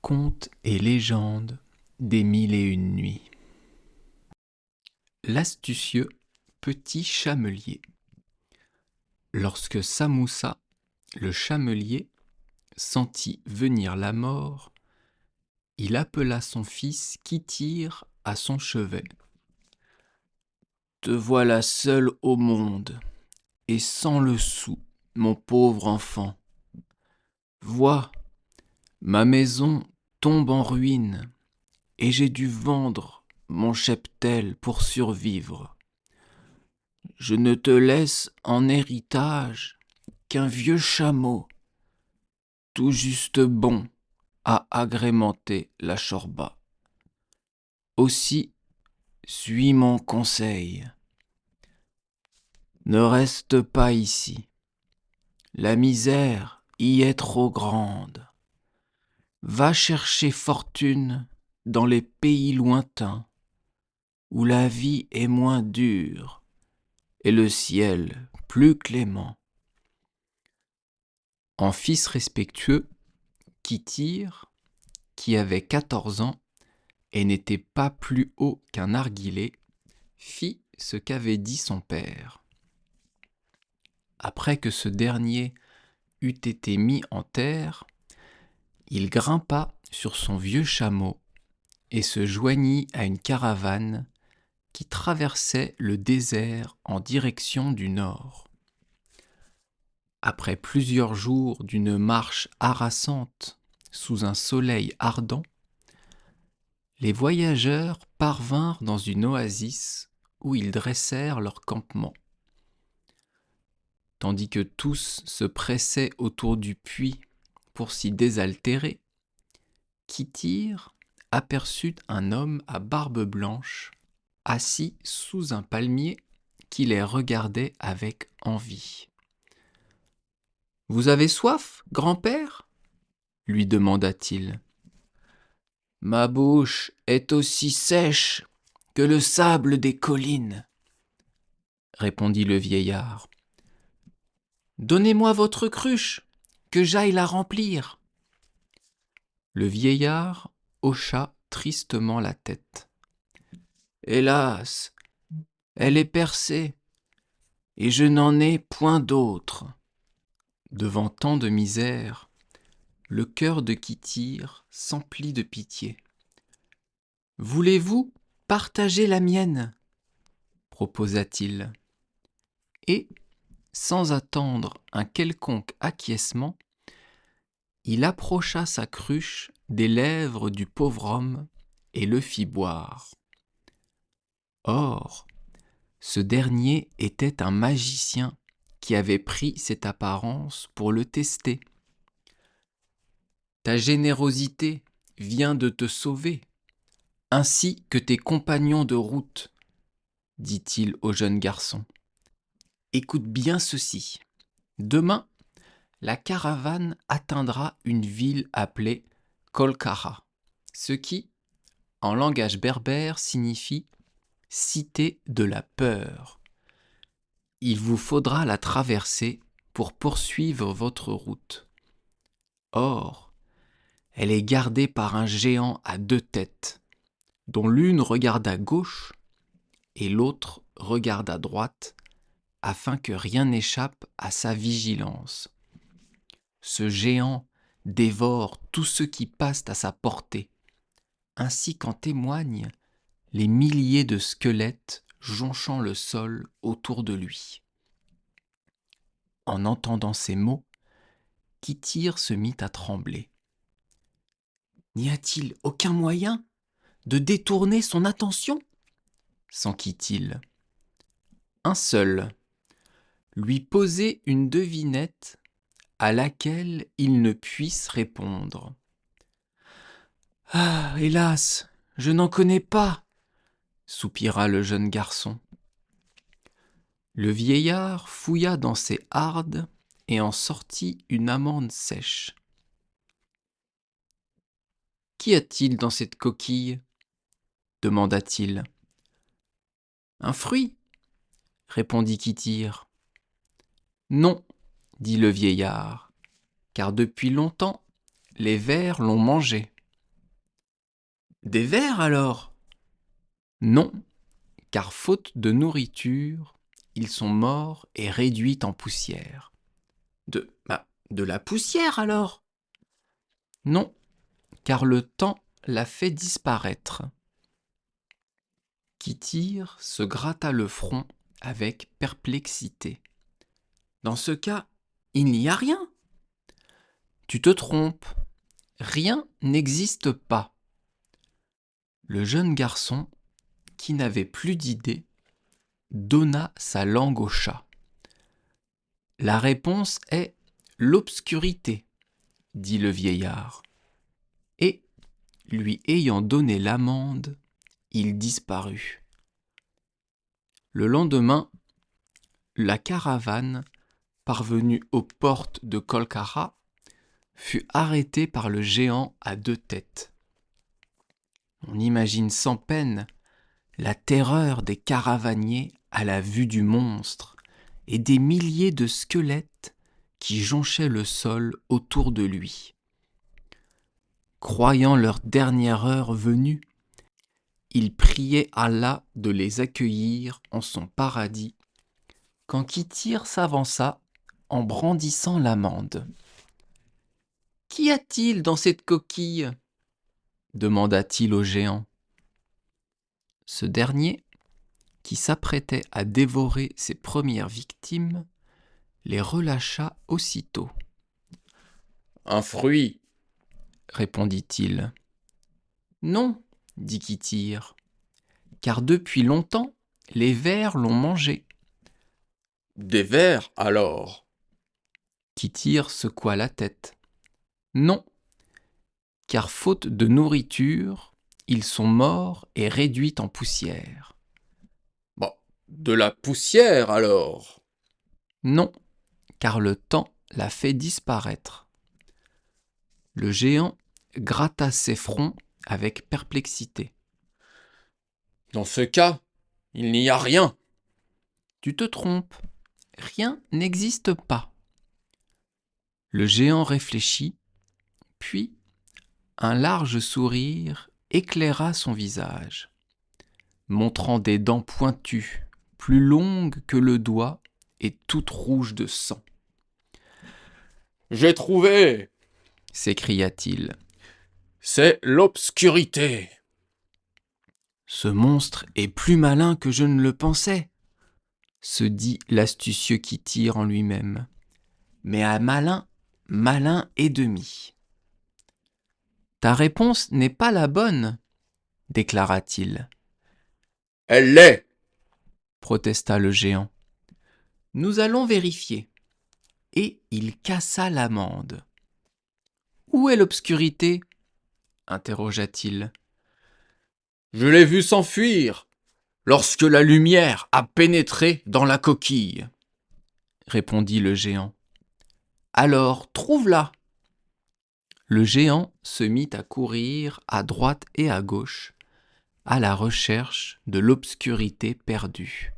Contes et légendes des mille et une nuits. L'astucieux petit chamelier. Lorsque Samoussa, le chamelier, sentit venir la mort, il appela son fils Kitir à son chevet. « Te voilà seul au monde, et sans le sou, mon pauvre enfant. Vois, ma maison tombe en ruine, et j'ai dû vendre mon cheptel pour survivre. Je ne te laisse en héritage qu'un vieux chameau, tout juste bon à agrémenter la chorba. Aussi, suis mon conseil. Ne reste pas ici. La misère y est trop grande. Va chercher fortune dans les pays lointains, où la vie est moins dure et le ciel plus clément. » En fils respectueux, Kitir, qui avait 14 ans et n'était pas plus haut qu'un narguilé, fit ce qu'avait dit son père. Après que ce dernier eut été mis en terre, il grimpa sur son vieux chameau et se joignit à une caravane qui traversait le désert en direction du nord. Après plusieurs jours d'une marche harassante sous un soleil ardent, les voyageurs parvinrent dans une oasis où ils dressèrent leur campement. Tandis que tous se pressaient autour du puits pour s'y désaltérer, Kitir aperçut un homme à barbe blanche assis sous un palmier qui les regardait avec envie. « Vous avez soif, grand-père » lui demanda-t-il. « Ma bouche est aussi sèche que le sable des collines, » répondit le vieillard. « Donnez-moi votre cruche, que j'aille la remplir. » Le vieillard hocha tristement la tête. « Hélas, elle est percée, et je n'en ai point d'autre. » Devant tant de misère, le cœur de Kitir s'emplit de pitié. « Voulez-vous partager la mienne ?» proposa-t-il. Et, sans attendre un quelconque acquiescement, il approcha sa cruche des lèvres du pauvre homme et le fit boire. Or, ce dernier était un magicien qui avait pris cette apparence pour le tester. « Ta générosité vient de te sauver, ainsi que tes compagnons de route, » dit-il au jeune garçon. « Écoute bien ceci. Demain, la caravane atteindra une ville appelée Kolkara, ce qui, en langage berbère, signifie « cité de la peur ». Il vous faudra la traverser pour poursuivre votre route. Or, elle est gardée par un géant à 2 têtes, dont l'une regarde à gauche et l'autre regarde à droite, afin que rien n'échappe à sa vigilance. Ce géant dévore tous ceux qui passent à sa portée, ainsi qu'en témoignent les milliers de squelettes jonchant le sol autour de lui. En entendant ces mots, Kitir se mit à trembler. N'y a-t-il aucun moyen de détourner son attention ? S'enquit-il. Un seul, lui poser une devinette à laquelle il ne puisse répondre. « Ah, hélas, je n'en connais pas » soupira le jeune garçon. Le vieillard fouilla dans ses hardes et en sortit une amande sèche. « Qu'y a-t-il dans cette coquille ?» demanda-t-il. « Un fruit » répondit Kitir. « Non, » dit le vieillard, « car depuis longtemps les vers l'ont mangé. » Des vers alors? Non, car faute de nourriture, ils sont morts et réduits en poussière. De la poussière alors? Non, car le temps l'a fait disparaître. Kittir se gratta le front avec perplexité. Dans ce cas, il n'y a rien. Tu te trompes, rien n'existe pas. Le jeune garçon, qui n'avait plus d'idée, donna sa langue au chat. La réponse est l'obscurité, dit le vieillard. Et, lui ayant donné l'amande, il disparut. Le lendemain, la caravane, parvenue aux portes de Kolkara, fut arrêtée par le géant à deux têtes. On imagine sans peine la terreur des caravaniers à la vue du monstre et des milliers de squelettes qui jonchaient le sol autour de lui. Croyant leur dernière heure venue, ils priaient Allah de les accueillir en son paradis, quand Kittir s'avança en brandissant l'amande. « Qu'y a-t-il dans cette coquille ?» demanda-t-il au géant. Ce dernier, qui s'apprêtait à dévorer ses premières victimes, les relâcha aussitôt. « Un fruit, répondit-il. « Non, dit Kittir, car depuis longtemps, les vers l'ont mangé. »« Des vers, alors ?» Kittir secoua la tête. « Non, car faute de nourriture, ils sont morts et réduits en poussière. »« Bon, de la poussière, alors ?» Non, car le temps l'a fait disparaître. Le géant gratta ses fronts avec perplexité. « Dans ce cas, il n'y a rien. »« Tu te trompes, rien n'existe pas. » Le géant réfléchit, puis un large sourire éclaira son visage, montrant des dents pointues, plus longues que le doigt et toutes rouges de sang. « J'ai trouvé !» s'écria-t-il. « C'est l'obscurité. » « Ce monstre est plus malin que je ne le pensais, » se dit l'astucieux Kittir en lui-même. « Mais à malin, malin et demi. »« Ta réponse n'est pas la bonne, » déclara-t-il. « Elle l'est, » protesta le géant. « Nous allons vérifier. » Et il cassa l'amande. « Où est l'obscurité ?» interrogea-t-il. « Je l'ai vu s'enfuir lorsque la lumière a pénétré dans la coquille, » répondit le géant. « Alors, trouve-la !» Le géant se mit à courir à droite et à gauche, à la recherche de l'obscurité perdue.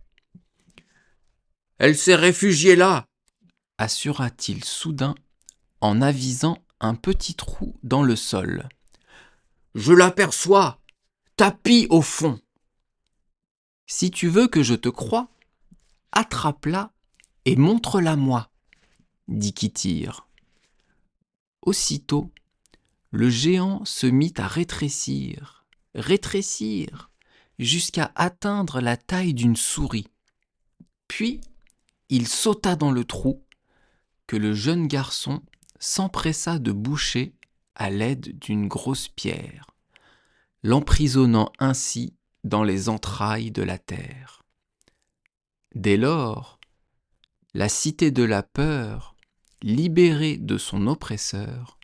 « Elle s'est réfugiée là !» assura-t-il soudain en avisant un petit trou dans le sol. « Je l'aperçois, tapis au fond. » « Si tu veux que je te croie, attrape-la et montre-la-moi, » dit Kittir. Aussitôt, le géant se mit à rétrécir, jusqu'à atteindre la taille d'une souris. Puis, il sauta dans le trou que le jeune garçon s'empressa de boucher à l'aide d'une grosse pierre, l'emprisonnant ainsi dans les entrailles de la terre. Dès lors, la cité de la peur, libérée de son oppresseur,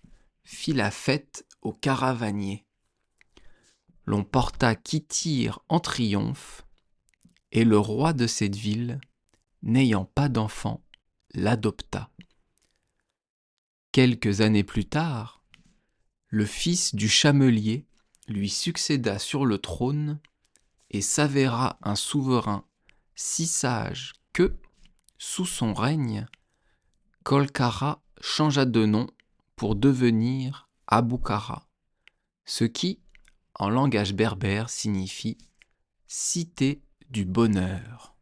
fit la fête aux caravaniers. L'on porta Kittir en triomphe, et le roi de cette ville, n'ayant pas d'enfant, l'adopta. Quelques années plus tard, le fils du chamelier lui succéda sur le trône et s'avéra un souverain si sage que, sous son règne, Kolkara changea de nom pour devenir Abukhara, ce qui, en langage berbère signifie cité du bonheur.